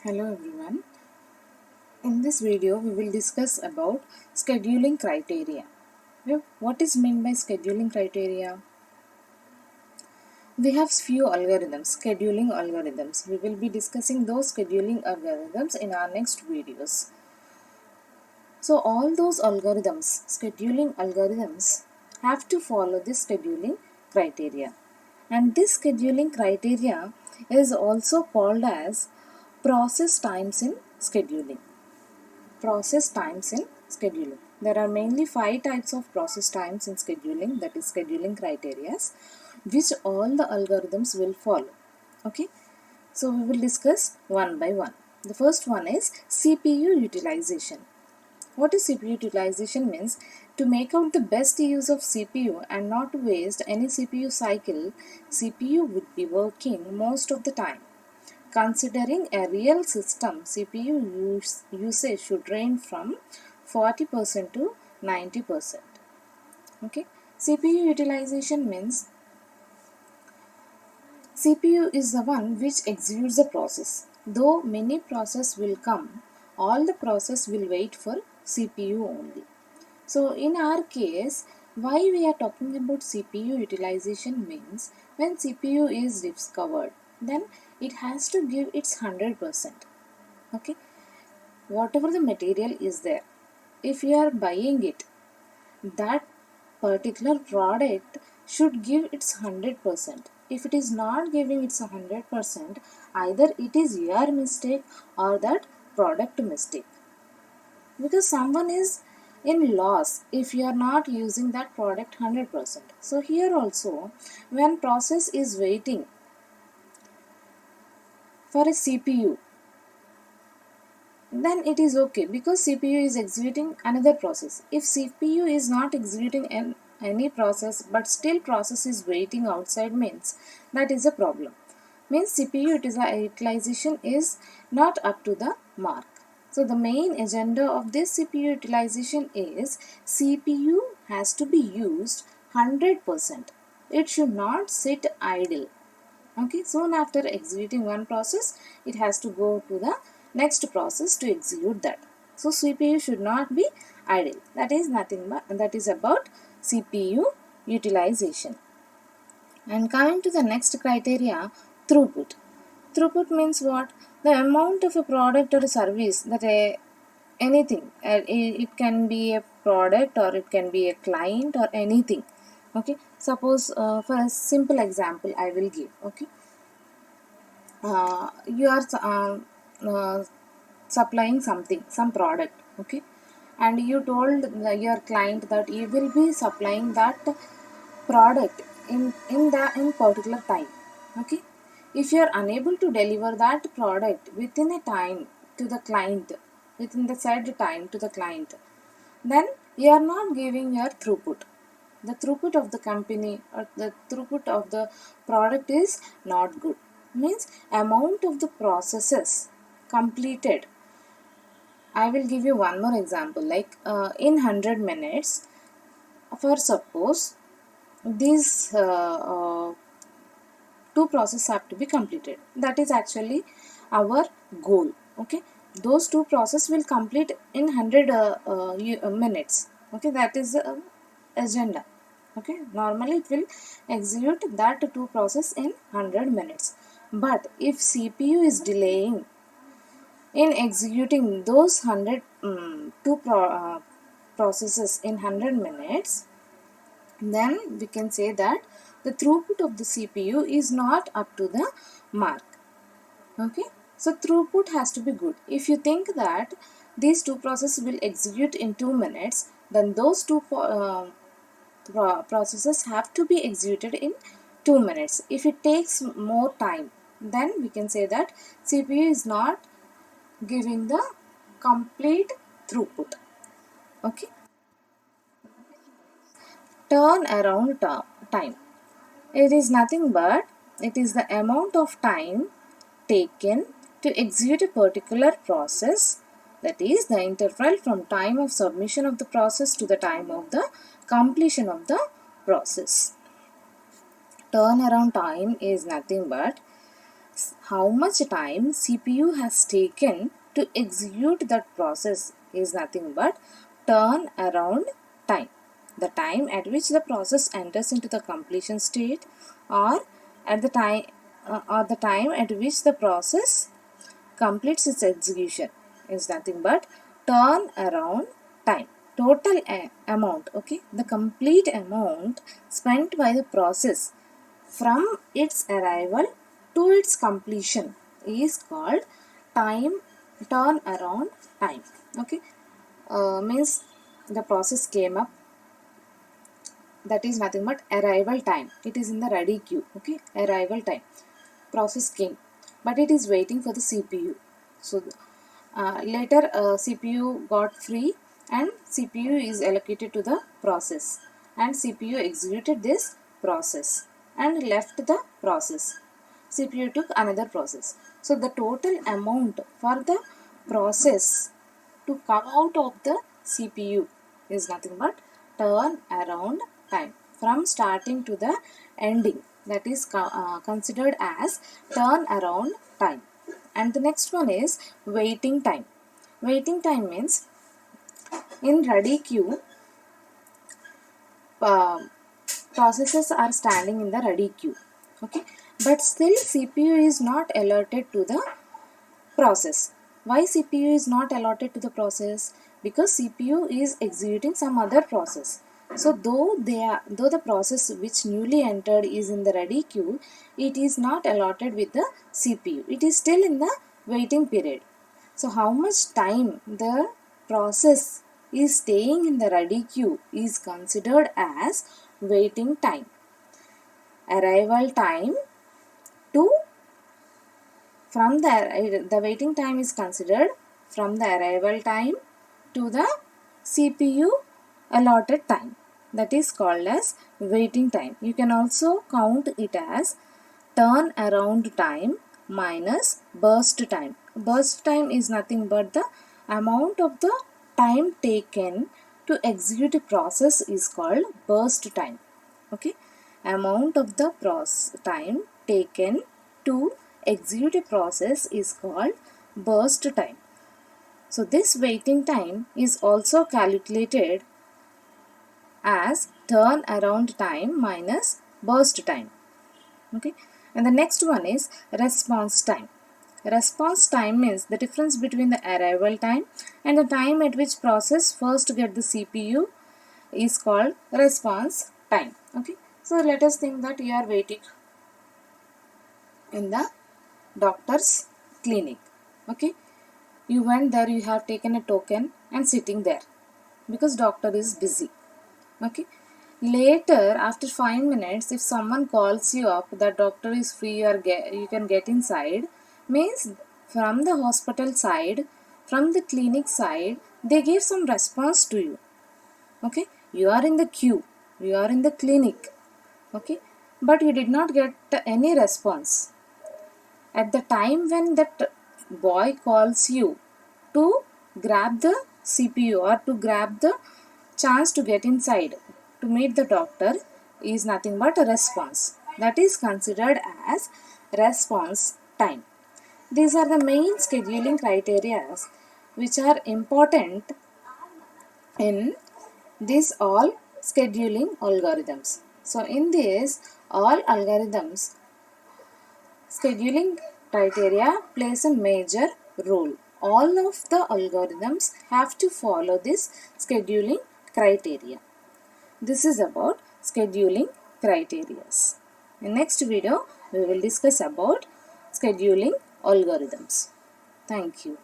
Hello everyone. In this video we will discuss about scheduling criteria. What is meant by scheduling criteria? We have few algorithms, scheduling algorithms. We will be discussing those scheduling algorithms in our next videos. So all those algorithms, scheduling algorithms, have to follow this scheduling criteria. And this scheduling criteria is also called as process times in scheduling. Process times in scheduling. There are mainly 5 types of process times in scheduling, that is scheduling criteria, which all the algorithms will follow. Okay, so we will discuss one by one. The first one is CPU utilization. What is CPU utilization means? To make out the best use of CPU and not to waste any CPU cycle, CPU would be working most of the time. Considering a real system, CPU usage should range from 40% to 90%. Okay, CPU utilization means CPU is the one which executes the process. Though many processes will come, all the process will wait for CPU only. So in our case, why we are talking about CPU utilization means when CPU is discovered, then it has to give its 100%. Okay, whatever the material is there, if you are buying it, that particular product should give its 100%. If it is not giving its 100%, either it is your mistake or that product mistake, because someone is in loss if you are not using that product 100%. So here also, when process is waiting for a CPU, then it is okay because CPU is executing another process. If CPU is not executing any process but still process is waiting outside, means that is a problem. Means CPU utilization is not up to the mark. So the main agenda of this CPU utilization is CPU has to be used 100%. It should not sit idle. Okay, soon after executing one process, it has to go to the next process to execute that. So CPU should not be idle. That is nothing but that is about CPU utilization. And coming to the next criteria, throughput. Throughput means what? The amount of a product or a service that anything. It can be a product or it can be a client or anything. Okay. Suppose for a simple example, I will give. Okay. You are supplying something, some product. Okay. And you told your client that you will be supplying that product in particular time. Okay, if you are unable to deliver that product within a time to the client, within the said time to the client, then you are not giving your throughput. The throughput of the company or the throughput of the product is not good. Means amount of the processes completed. I will give you one more example, like in 100 minutes, for suppose these two processes have to be completed. That is actually our goal. Okay, those two processes will complete in 100 minutes. Okay, that is the agenda. Okay, normally it will execute that two process in 100 minutes. But if CPU is delaying in executing those 100 processes in 100 minutes, then we can say that the throughput of the CPU is not up to the mark. Okay, so throughput has to be good. If you think that these two processes will execute in 2 minutes, then those two processes have to be executed in 2 minutes. If it takes more time, then we can say that CPU is not giving the complete throughput. Okay, turnaround time. It is nothing but it is the amount of time taken to execute a particular process, that is the interval from time of submission of the process to the time of the completion of the process. Turnaround time is nothing but how much time CPU has taken to execute that process is nothing but turnaround time. The time at which the process enters into the completion state, or at the time at which the process completes its execution is nothing but turnaround time. Total amount, okay, the complete amount spent by the process from its arrival to its completion is called time turnaround time. Okay, means the process came up, that is nothing but arrival time. It is in the ready queue. Okay, arrival time, process came, but it is waiting for the CPU. So later CPU got free and CPU is allocated to the process, and CPU executed this process and left the process. CPU took another process. So the total amount for the process to come out of the CPU is nothing but turn around time from starting to the ending, that is considered as turn around time. And the next one is waiting time. Waiting time means in ready queue, uh, processes are standing in the ready queue. Okay, but still CPU is not allotted to the process. Why CPU is not allotted to the process? Because CPU is executing some other process. So though the process which newly entered is in the ready queue, it is not allotted with the CPU. It is still in the waiting period. So how much time the process is staying in the ready queue is considered as waiting time. Arrival time to the waiting time is considered from the arrival time to the CPU allotted time. That is called as waiting time. You can also count it as turn around time minus burst time. Burst time is nothing but the amount of the time taken to execute a process is called burst time. Okay, amount of the time taken to execute a process is called burst time. So this waiting time is also calculated as turn around time minus burst time. Okay, and the next one is response time. Response time means the difference between the arrival time and the time at which process first get the CPU is called response time. Okay, so let us think that you are waiting in the doctor's clinic. Okay, you went there, you have taken a token and sitting there because doctor is busy. Okay, later after 5 minutes, if someone calls you up that doctor is free or you can get inside, means from the hospital side, from the clinic side, they give some response to you. Okay, you are in the queue, you are in the clinic. Okay, but you did not get any response. At the time when that boy calls you to grab the CPU or to grab the chance to get inside to meet the doctor is nothing but a response. That is considered as response time. These are the main scheduling criteria which are important in these all scheduling algorithms. So in this all algorithms, scheduling criteria plays a major role. All of the algorithms have to follow this scheduling criteria. This is about scheduling criteria. In next video, we will discuss about scheduling algorithms. Thank you.